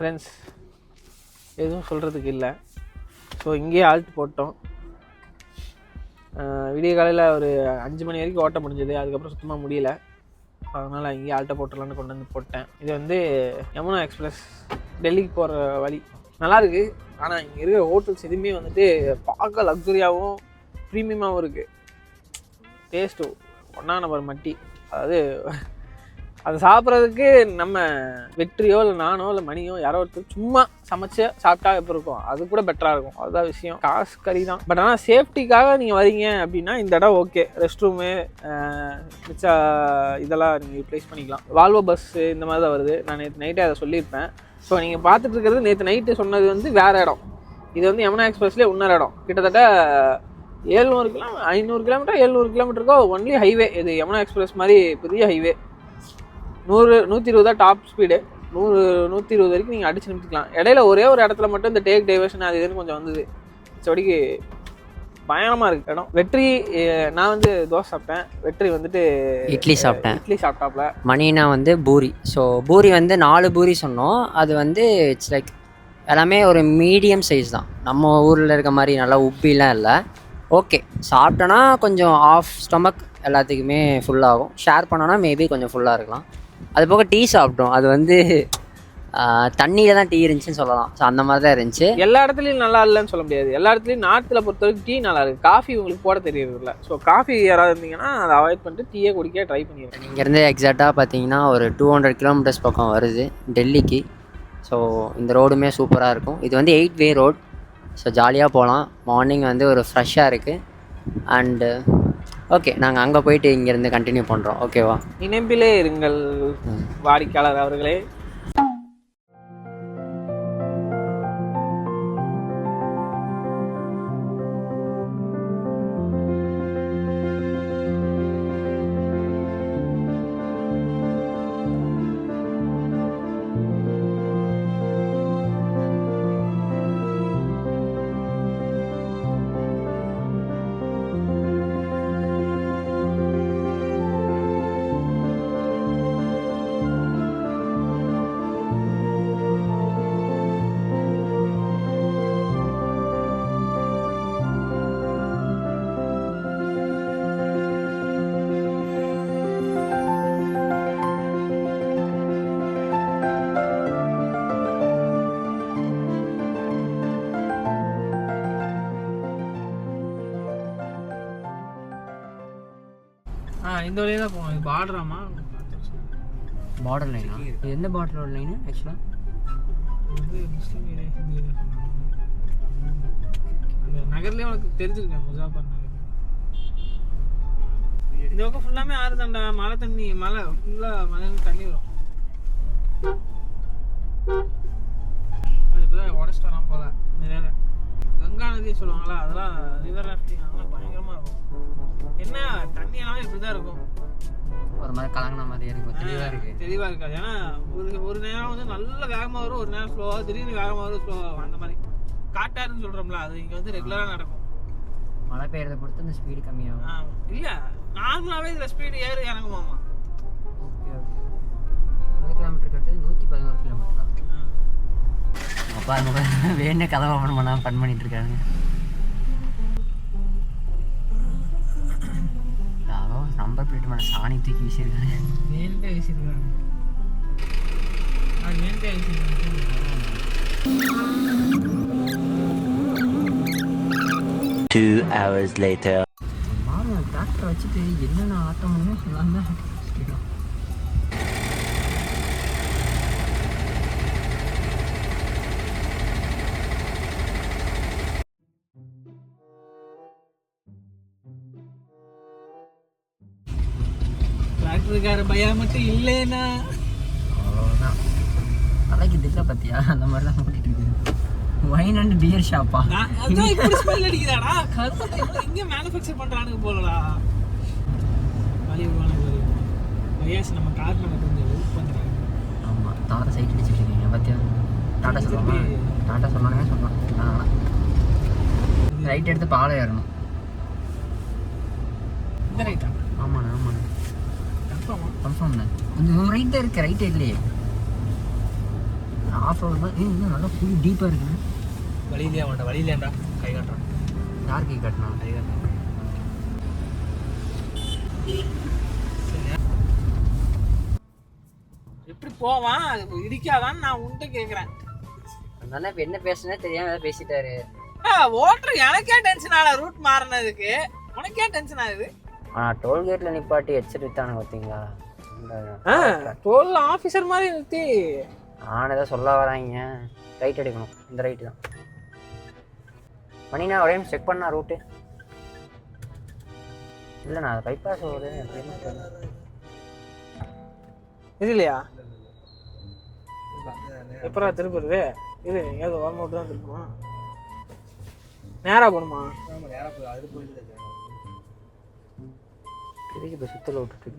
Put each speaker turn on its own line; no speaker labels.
Friends எதுவும் சொல்கிறதுக்கு இல்லை. ஸோ இங்கேயே ஆல்ட் போட்டோம். விடிய காலையில் ஒரு 5 மணி வரைக்கும் ஓட்ட முடிஞ்சது. அதுக்கப்புறம் சுத்தமாக முடியல. அதனால் இங்கேயே ஆல்ட்டை போட்டுடலான்னு கொண்டு வந்து போட்டேன். இது வந்து யமுனா எக்ஸ்பிரஸ் டெல்லிக்கு போகிற வழி. நல்லாயிருக்கு. ஆனால் இங்கே இருக்கிற ஹோட்டல்ஸ் எதுவுமே வந்துட்டு பார்க்க லக்ஸரியாகவும் ப்ரீமியமாகவும் இருக்குது. டேஸ்ட்டு ஒன்றா நம்பர் மட்டி. அதாவது அதை சாப்பிட்றதுக்கு நம்ம வெற்றியோ இல்லை நானோ இல்லை மணியோ யாரோ ஒருத்தர் சும்மா சமைச்சு சாப்பிட்டா எப்போ இருக்கும், அது கூட பெட்டராக இருக்கும். அதுதான் விஷயம். காசு கறி தான். பட் ஆனால் சேஃப்டிக்காக நீங்கள் வரீங்க அப்படின்னா இந்த இடம் ஓகே. ரெஸ்ட் ரூமு மிச்ச இதெல்லாம் நீங்கள் யூட்டிலைஸ் பண்ணிக்கலாம். வால்வோ பஸ்ஸு இந்த மாதிரி தான் வருது. நான் நேற்று நைட்டே அதை சொல்லியிருப்பேன். ஸோ நீங்கள் பார்த்துட்டு இருக்கிறது நேற்று நைட்டு சொன்னது வந்து வேறு இடம். இது வந்து யமுனா எக்ஸ்பிரஸ்லேயே இன்னொரு இடம். கிட்டத்தட்ட 500 கிலோமீட்டர் 700 கிலோமீட்டருக்கோ ஒன்லி ஹைவே. இது யமுனா எக்ஸ்பிரஸ் மாதிரி பெரிய ஹைவே. 100-120 தான் டாப் ஸ்பீடு. 100-120 வரைக்கும் நீங்கள் அடிச்சு நிமித்திக்கலாம். இடையில ஒரே ஒரு இடத்துல மட்டும் இந்த டேக் டைவர்ஷன் அது இதுன்னு கொஞ்சம் வந்தது. செடிக்கு பயங்கரமாக இருக்குது இடம். வெற்றி நான் வந்து தோசை சாப்பிட்டேன். வெற்றி வந்துட்டு
இட்லி சாப்பிட்டேன்.
இட்லி சாப்பிட்டாப்புல.
மணினா வந்து பூரி. ஸோ பூரி வந்து 4 பூரி சொன்னோம். அது வந்து இட்ஸ் லைக் எல்லாமே ஒரு மீடியம் சைஸ் தான். நம்ம ஊரில் இருக்க மாதிரி நல்லா உப்பிலாம் இல்லை. ஓகே, சாப்பிட்டோன்னா கொஞ்சம் ஆஃப் ஸ்டொமக் எல்லாத்துக்குமே ஃபுல்லாகும். ஷேர் பண்ணோன்னா மேபி கொஞ்சம் ஃபுல்லாக இருக்கலாம். அது போக டீ சாப்பிட்டோம். அது வந்து தண்ணியில் தான் டீ இருந்துச்சுன்னு சொல்லலாம். ஸோ அந்த மாதிரி தான் இருந்துச்சு.
எல்லா இடத்துலையும் நல்லா இல்லைன்னு சொல்ல முடியாது. எல்லா இடத்துலையும் நார்த்தில் பொறுத்த வரைக்கும் டீ நல்லா இருக்குது. காஃபி உங்களுக்கு போட தெரியறதில்ல. ஸோ காஃபி யாராவது இருந்தீங்கன்னா அதை அவாய்ட் பண்ணிட்டு டீயே குடிக்க ட்ரை பண்ணிடுறேன்.
இங்கேருந்து எக்ஸாக்டாக பார்த்தீங்கன்னா ஒரு 200 கிலோமீட்டர்ஸ் பக்கம் வருது டெல்லிக்கு. ஸோ இந்த ரோடுமே சூப்பராக இருக்கும். இது வந்து 8-வே ரோட். ஸோ ஜாலியாக போகலாம். மார்னிங் வந்து ஒரு ஃப்ரெஷ்ஷாக இருக்குது. அண்டு ஓகே, நாங்கள் அங்கே போயிட்டு இங்கேருந்து கண்டினியூ பண்ணுறோம். ஓகேவா?
இணைப்பிலே இருங்கள் வாடிக்கையாளர் அவர்களே. இந்த வழியாக தான் போகணும். இது பார்டராமா?
பார்டர் லைனா? இது எந்த பார்டரோட லைனு ஆக்சுவலாக?
இது முஸ்லீம் ஏரியா, ஹிந்தி ஏரியா சொன்னாங்க. அந்த நகர்லேயே உனக்கு தெரிஞ்சிருக்கேன், முசாஃபர் நகர். இந்த பக்கம் ஃபுல்லாமே ஆறு தாண்டா. மழை தண்ணி, மழை ஃபுல்லாக மழை தண்ணி வரும். அது இப்போ தான் உடச்சிட்டு வரான் போல. நிறைய கங்கா நதியை சொல்லுவாங்களா, அதெல்லாம் ரிவர் ராஃப்டிங் அதெல்லாம் பயங்கரமாக இருக்கும். என்ன தண்ணி எல்லாமே இப்படி தான் இருக்கும்.
ஒரு மாதிரி கலங்கின மாதிரி இருக்கும்.
தெளிவாக இருக்காது. ஏன்னா ஒரு நேரம் வந்து நல்ல வேகமாக வரும், ஒரு நேரம் ஸ்லோவாக, திடீர்னு வேகமாக வரும், ஸ்லோவாக, அந்த மாதிரி. காட்டாருன்னு சொல்கிறோம்ல, அது இங்கே வந்து ரெகுலராக நடக்கும்.
மழை பெய்யறதை பொறுத்து இந்த ஸ்பீடு கம்மியாகும்.
இல்லை, நார்மலாகவே இதில் ஸ்பீடு ஏறு இறங்குமாமா.
Okay okay. 100 கிலோமீட்டர் கட்டுறது 111 கிலோமீட்டர். அப்பா அவங்க வேணே கதவை ஓப்பன் பண்ணாமல் ஃபன் பண்ணிட்டு இருக்காங்க. நம்பர் பிளேட் மேலே சாணி தூக்கி வீசியிருக்காங்க.
வேணுட்டே வீசியிருக்காங்க.
2 hours later.
மாமா டாக்டர் வச்சுட்டு என்னென்ன ஆட்டம்னு சொன்னாங்க.
டாக்டருக்கார பையா மட்டும் இல்லைன்னா
அவ்வளோதான். தலைக்கு தில்லை பார்த்தியா? அந்த மாதிரி தான் ஓட்டிட்டு இருக்குது. வைன் அண்ட் பியர் ஷாப்பா?
அதான் இப்படி ஸ்மெல் அடிக்குதாடா. கருத்து இங்கே மேனுஃபேக்சர் பண்ணுறானுங்க போலடா. வலி விடுவானு போது பையாஸ் நம்ம கார் நம்ம கொஞ்சம் ஹெல்ப் பண்ணுறாங்க.
ஆமாம், தவிர சைட் அடிச்சுட்டு இருக்கீங்க பார்த்தியா? டாட்டா சொல்லுவாங்க. டாட்டா சொன்னானே சொன்னான். ரைட் எடுத்து பாலம் ஏறணும்.
இந்த ரைட்டா?
ஆமாண்ணா ஆமாண்ணா,
கன்ஃபார்மா?
கன்ஃபார்ம்ண்ணா. கொஞ்சம் ரைட் தான் இருக்குது. ரைட் இல்லையே. ஆஃப் ரோடு மாதிரி இன்னும் நல்லா ஃபுல் டீப்பாக இருக்குங்க.
வழியிலே வேண்டாம், வழியிலேண்டா கை காட்டுறான்.
யார் கை காட்டினா?
கை காட்டுறான். எப்படி போவான், அது இடிக்காதான்னு நான் உன்கிட்ட கேட்குறேன்.
அதனால இப்போ என்ன பேசுனே தெரியாமல் ஏதாவது பேசிட்டாரு.
ஓட்டுற எனக்கே டென்ஷன் ஆகல, ரூட் மாறினதுக்கு உனக்கே டென்ஷன் ஆகுது.
ஆனால் டோல்கேட்டில் நிப்பாட்டி எச்சரித்தானு பார்த்தீங்களா?
டோல் ஆஃபீஸர் மாதிரி நிறுத்தி
நான் ஏதோ சொல்ல வராங்க. ரைட் எடுக்கணும், இந்த ரைட்டு தான். மணினா ஒரே செக் பண்ணா ரூட்டு இல்லைண்ணா, பைபாஸ் ஓடு
இது இல்லையா? எப்பரா திருப்புறது? இது ஏதோ ஓரமாக விட்டு தான் திருப்புமா? நேராக போகணுமா?
இதுக்கு இப்போ சுத்தல விட்டுட்டு